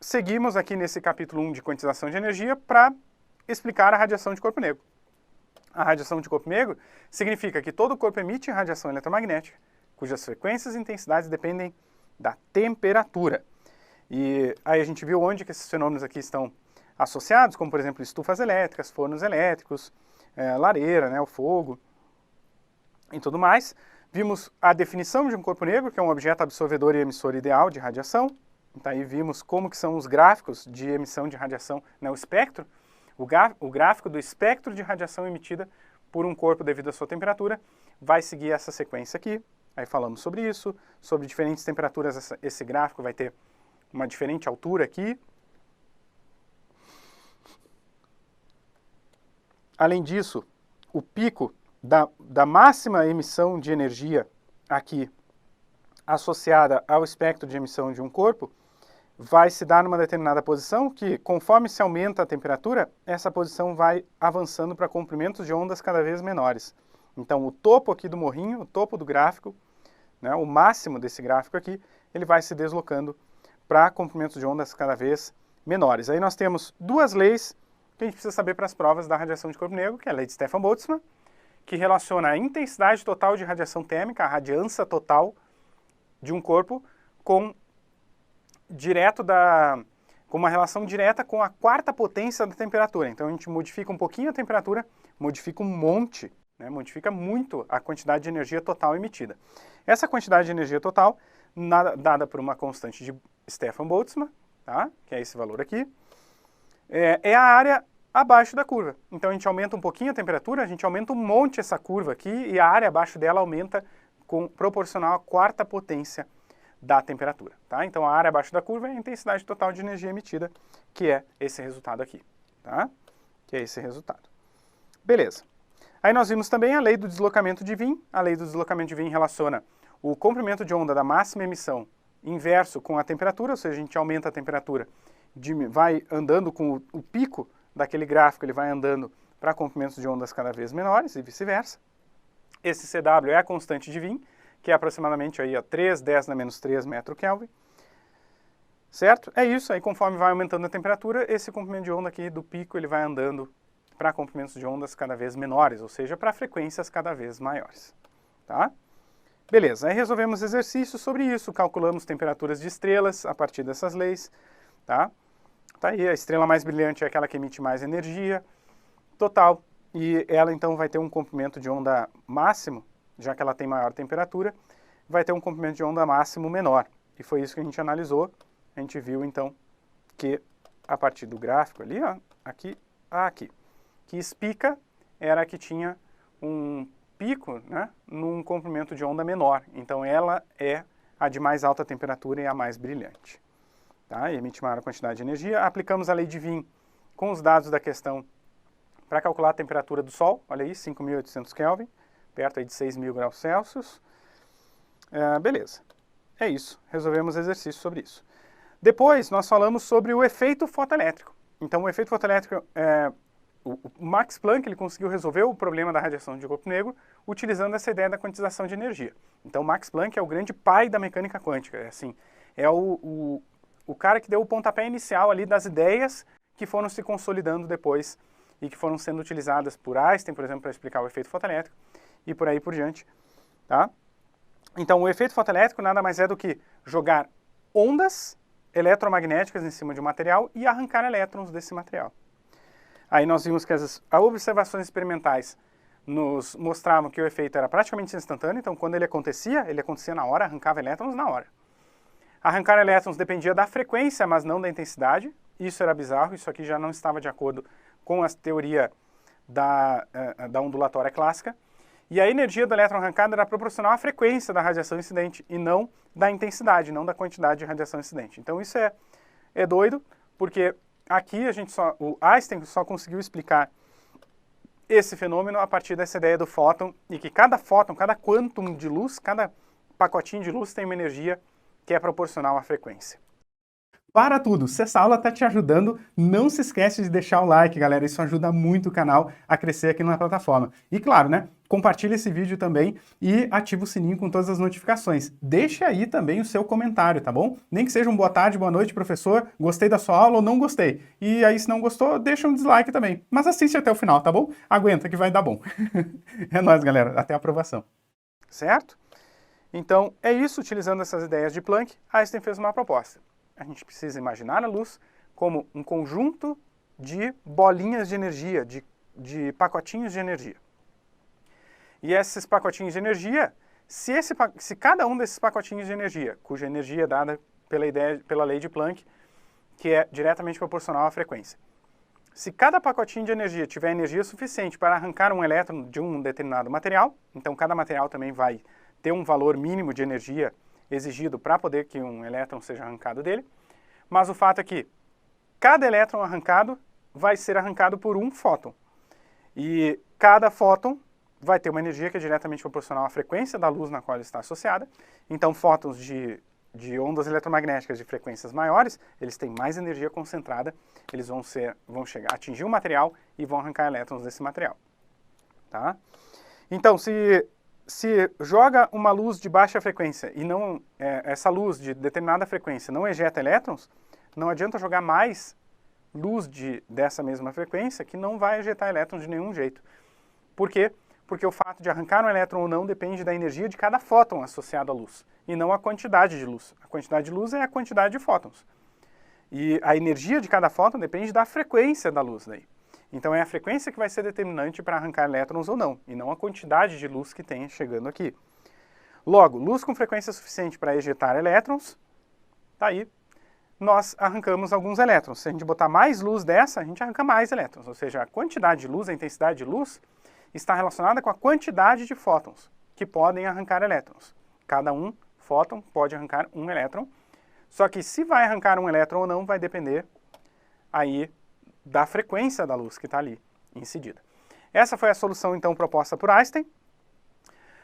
seguimos aqui nesse capítulo 1 de quantização de energia para explicar a radiação de corpo negro. A radiação de corpo negro significa que todo corpo emite radiação eletromagnética, cujas frequências e intensidades dependem da temperatura. E aí a gente viu onde que esses fenômenos aqui estão associados, como por exemplo estufas elétricas, fornos elétricos, lareira, né, o fogo e tudo mais. Vimos a definição de um corpo negro, que é um objeto absorvedor e emissor ideal de radiação. Então aí vimos como que são os gráficos de emissão de radiação, né, o espectro, o gráfico do espectro de radiação emitida por um corpo devido à sua temperatura vai seguir essa sequência aqui. Aí falamos sobre isso, sobre diferentes temperaturas, esse gráfico vai ter uma diferente altura aqui. Além disso, o pico da máxima emissão de energia aqui associada ao espectro de emissão de um corpo vai se dar numa determinada posição que, conforme se aumenta a temperatura, essa posição vai avançando para comprimentos de ondas cada vez menores. Então, o topo aqui do morrinho, o topo do gráfico, né, o máximo desse gráfico aqui, ele vai se deslocando para comprimentos de ondas cada vez menores. Aí nós temos duas leis que a gente precisa saber para as provas da radiação de corpo negro, que é a lei de Stefan-Boltzmann, que relaciona a intensidade total de radiação térmica, a radiância total de um corpo, com uma relação direta com a quarta potência da temperatura. Então a gente modifica um pouquinho a temperatura, modifica um monte, né, modifica muito a quantidade de energia total emitida. Essa quantidade de energia total, dada por uma constante de Stefan-Boltzmann, tá, que é esse valor aqui, é a área abaixo da curva. Então a gente aumenta um pouquinho a temperatura, a gente aumenta um monte essa curva aqui e a área abaixo dela aumenta proporcional à quarta potência da temperatura, tá? Então a área abaixo da curva é a intensidade total de energia emitida, que é esse resultado aqui, tá? Que é esse resultado. Beleza. Aí nós vimos também a lei do deslocamento de Wien. A lei do deslocamento de Wien relaciona o comprimento de onda da máxima emissão inverso com a temperatura, ou seja, a gente aumenta a temperatura, vai andando com o pico daquele gráfico, ele vai andando para comprimentos de ondas cada vez menores e vice-versa. Esse CW é a constante de Wien, que é aproximadamente aí a 3×10⁻³ metro Kelvin. Certo? É isso, aí conforme vai aumentando a temperatura, esse comprimento de onda aqui do pico, ele vai andando para comprimentos de ondas cada vez menores, ou seja, para frequências cada vez maiores. Tá? Beleza, aí resolvemos exercícios sobre isso, calculamos temperaturas de estrelas a partir dessas leis. Tá? Tá aí, a estrela mais brilhante é aquela que emite mais energia total, e ela então vai ter um comprimento de onda máximo, já que ela tem maior temperatura, vai ter um comprimento de onda máximo menor. E foi isso que a gente analisou. A gente viu então que a partir do gráfico ali, ó, aqui, que espica era a que tinha um pico, né, num comprimento de onda menor. Então ela é a de mais alta temperatura e a mais brilhante. Tá? E emite maior quantidade de energia. Aplicamos a lei de Wien com os dados da questão para calcular a temperatura do Sol. Olha aí, 5.800 Kelvin, perto aí de 6.000 graus Celsius. Beleza. É isso. Resolvemos exercício sobre isso. Depois, nós falamos sobre o efeito fotoelétrico. Então, o efeito fotoelétrico, o Max Planck ele conseguiu resolver o problema da radiação de corpo negro utilizando essa ideia da quantização de energia. Então, Max Planck é o grande pai da mecânica quântica. É o cara que deu o pontapé inicial ali das ideias que foram se consolidando depois e que foram sendo utilizadas por Einstein, por exemplo, para explicar o efeito fotoelétrico e por aí por diante. Tá? Então, o efeito fotoelétrico nada mais é do que jogar ondas eletromagnéticas em cima de um material e arrancar elétrons desse material. Aí nós vimos que as observações experimentais nos mostravam que o efeito era praticamente instantâneo, então quando ele acontecia na hora, arrancava elétrons na hora. Arrancar elétrons dependia da frequência, mas não da intensidade. Isso era bizarro, isso aqui já não estava de acordo com a teoria da ondulatória clássica. E a energia do elétron arrancado era proporcional à frequência da radiação incidente e não da intensidade, não da quantidade de radiação incidente. Então isso é doido, porque aqui o Einstein só conseguiu explicar esse fenômeno a partir dessa ideia do fóton e que cada fóton, cada quantum de luz, cada pacotinho de luz tem uma energia que é proporcional à frequência. Para tudo, se essa aula está te ajudando, não se esquece de deixar o like, galera. Isso ajuda muito o canal a crescer aqui na plataforma. E claro, né? compartilha esse vídeo também e ativa o sininho com todas as notificações. Deixe aí também o seu comentário, tá bom? Nem que seja um boa tarde, boa noite, professor, gostei da sua aula ou não gostei. E aí, se não gostou, deixa um dislike também. Mas assiste até o final, tá bom? Aguenta que vai dar bom. É nóis, galera. Até a aprovação. Certo? Então, é isso. Utilizando essas ideias de Planck, Einstein fez uma proposta. A gente precisa imaginar a luz como um conjunto de bolinhas de energia, de pacotinhos de energia. E esses pacotinhos de energia, se cada um desses pacotinhos de energia, cuja energia é dada pela lei de Planck, que é diretamente proporcional à frequência, se cada pacotinho de energia tiver energia suficiente para arrancar um elétron de um determinado material, então cada material também vai ter um valor mínimo de energia exigido para poder que um elétron seja arrancado dele, mas o fato é que cada elétron arrancado vai ser arrancado por um fóton. E cada fóton vai ter uma energia que é diretamente proporcional à frequência da luz na qual ele está associada. Então, fótons de ondas eletromagnéticas de frequências maiores, eles têm mais energia concentrada, eles vão atingir o material e vão arrancar elétrons desse material. Tá? Então, se joga uma luz de baixa frequência e essa luz de determinada frequência não ejeta elétrons, não adianta jogar mais luz dessa mesma frequência que não vai ejetar elétrons de nenhum jeito. Por quê? Porque o fato de arrancar um elétron ou não depende da energia de cada fóton associado à luz, e não a quantidade de luz. A quantidade de luz é a quantidade de fótons. E a energia de cada fóton depende da frequência da luz daí. Então é a frequência que vai ser determinante para arrancar elétrons ou não, e não a quantidade de luz que tem chegando aqui. Logo, luz com frequência suficiente para ejetar elétrons, tá aí, nós arrancamos alguns elétrons. Se a gente botar mais luz dessa, a gente arranca mais elétrons. Ou seja, a quantidade de luz, a intensidade de luz, está relacionada com a quantidade de fótons que podem arrancar elétrons. Cada fóton pode arrancar um elétron, só que se vai arrancar um elétron ou não vai depender aí da frequência da luz que está ali incidida. Essa foi a solução então proposta por Einstein.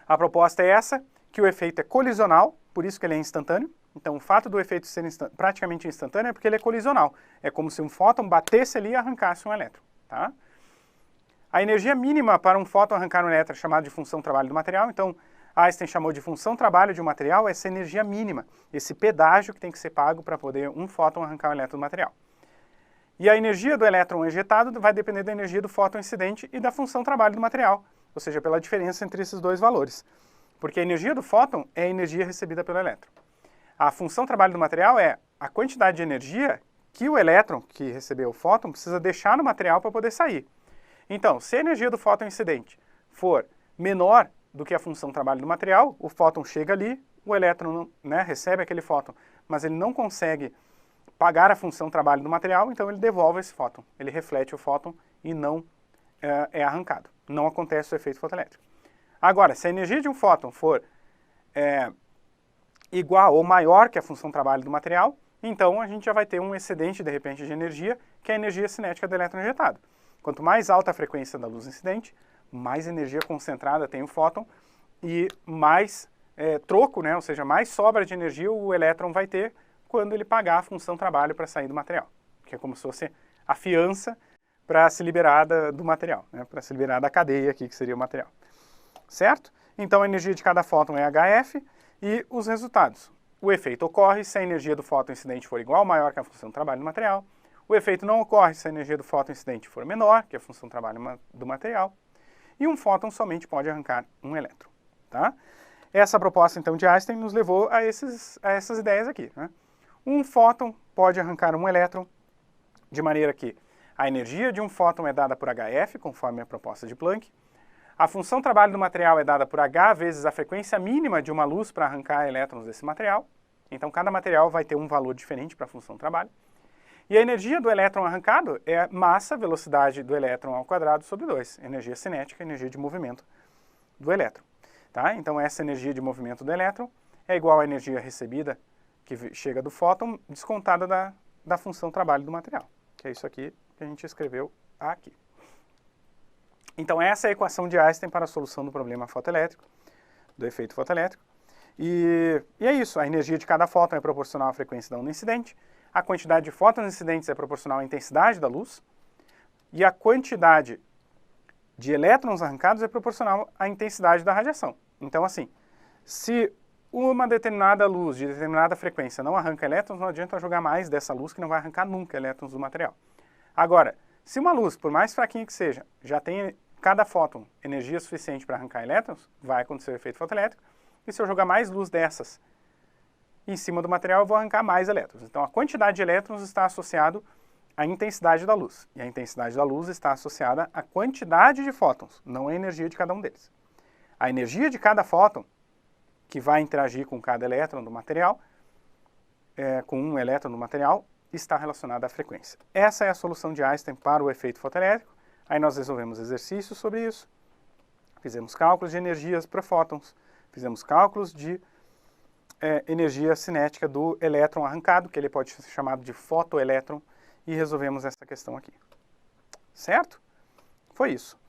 A proposta é essa, que o efeito é colisional, por isso que ele é instantâneo. Então o fato do efeito ser praticamente instantâneo é porque ele é colisional. É como se um fóton batesse ali e arrancasse um elétron. Tá? A energia mínima para um fóton arrancar um elétron é chamada de função trabalho do material. Então, Einstein chamou de função trabalho de um material essa energia mínima, esse pedágio que tem que ser pago para poder um fóton arrancar um elétron do material. E a energia do elétron ejetado vai depender da energia do fóton incidente e da função trabalho do material, ou seja, pela diferença entre esses dois valores. Porque a energia do fóton é a energia recebida pelo elétron. A função trabalho do material é a quantidade de energia que o elétron que recebeu o fóton precisa deixar no material para poder sair. Então, se a energia do fóton incidente for menor do que a função trabalho do material, o fóton chega ali, o elétron recebe aquele fóton, mas ele não consegue pagar a função trabalho do material, então ele devolve esse fóton. Ele reflete o fóton e não é arrancado. Não acontece o efeito fotoelétrico. Agora, se a energia de um fóton for igual ou maior que a função trabalho do material, então a gente já vai ter um excedente, de repente, de energia, que é a energia cinética do elétron ejetado. Quanto mais alta a frequência da luz incidente, mais energia concentrada tem o fóton e mais troco, ou seja, mais sobra de energia o elétron vai ter quando ele pagar a função trabalho para sair do material, que é como se fosse a fiança para se liberar do material, para se liberar da cadeia aqui, que seria o material. Certo? Então a energia de cada fóton é HF e os resultados. O efeito ocorre se a energia do fóton incidente for igual ou maior que a função trabalho do material. O efeito não ocorre se a energia do fóton incidente for menor que a função trabalho do material. E um fóton somente pode arrancar um elétron. Tá? Essa proposta, então, de Einstein nos levou a essas ideias aqui. Um fóton pode arrancar um elétron, de maneira que a energia de um fóton é dada por HF, conforme a proposta de Planck. A função trabalho do material é dada por H vezes a frequência mínima de uma luz para arrancar elétrons desse material. Então, cada material vai ter um valor diferente para a função trabalho. E a energia do elétron arrancado é a massa, velocidade do elétron ao quadrado sobre 2. Energia cinética, energia de movimento do elétron. Tá? Então, essa energia de movimento do elétron é igual à energia recebida, que chega do fóton, descontada da função trabalho do material. Que é isso aqui que a gente escreveu aqui. Então, essa é a equação de Einstein para a solução do problema fotoelétrico, do efeito fotoelétrico. E é isso, a energia de cada fóton é proporcional à frequência da onda incidente, a quantidade de fótons incidentes é proporcional à intensidade da luz, e a quantidade de elétrons arrancados é proporcional à intensidade da radiação. Então, assim, se uma determinada luz de determinada frequência não arranca elétrons, não adianta jogar mais dessa luz que não vai arrancar nunca elétrons do material. Agora, se uma luz, por mais fraquinha que seja, já tem cada fóton energia suficiente para arrancar elétrons, vai acontecer o efeito fotoelétrico, e se eu jogar mais luz dessas em cima do material, eu vou arrancar mais elétrons. Então, a quantidade de elétrons está associado à intensidade da luz, e a intensidade da luz está associada à quantidade de fótons, não à energia de cada um deles. A energia de cada fóton, que vai interagir com cada elétron do material, com um elétron do material, está relacionada à frequência. Essa é a solução de Einstein para o efeito fotoelétrico. Aí nós resolvemos exercícios sobre isso, fizemos cálculos de energias para fótons, fizemos cálculos de energia cinética do elétron arrancado, que ele pode ser chamado de fotoelétron, e resolvemos essa questão aqui. Certo? Foi isso.